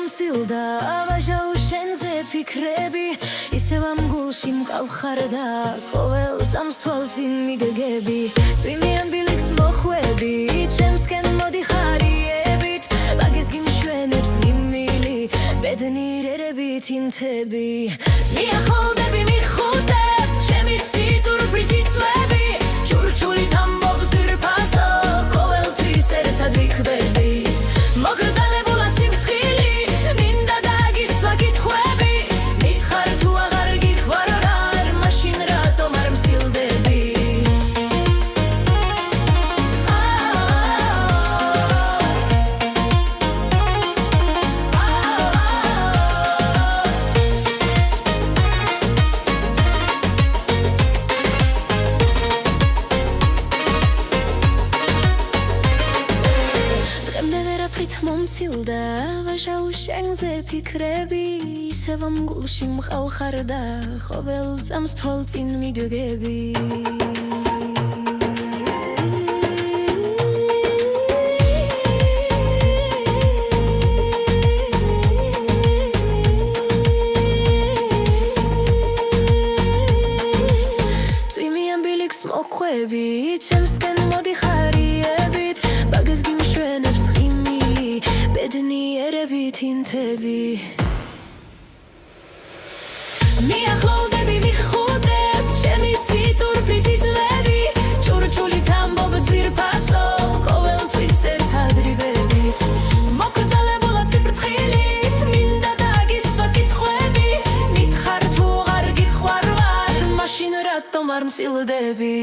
მომსილდა ვაჟაო შენზე ფიქრები ისევ ამ გულში მყავხარ და ყოველ წამს თვალწინ მიგეგები წვიმიან ბილიქს მოხვები ჩემსკენ მოდიხარიებით მაგის გიმშვენებს ღიმილი ბედნიერებით ინთები მიახლდები მიხუტებ ჩემი სიტურბრით იწვევი ჭურჭულით ამბობ ზირფასო ყოველთვის ერთად ვიხვდებით მოგრძალებულად სიმთხილი მინდა დაგისვა კითხვები მითხარ თუ აღარ გიხვარ რარ მაშინ რატომ არ მსილდები მომსილდა ვაჟაო შენზე ფიქრები ისევ ამ გულში მყავხარ და ყოველ წამს თვალწინ მიგეგები წვიმიან ბილიქს მოხვები ჩემსკენ მოდიხარიებით მაგის გიმშვენებს ბედნიერებით ინთები მიახლოვდები მიხუტებ ჩემი სიტურბრით იწვევი ჭურჭულით ამბობ ძვირფასო ყოველთვის ერთად რივებით მოგრძალებულად სიფრთხილით მინდა დაგისვა კითხვები მითხარ თუ აღარ გიხვარ ვარ მაშინ რატომ არ მსილდები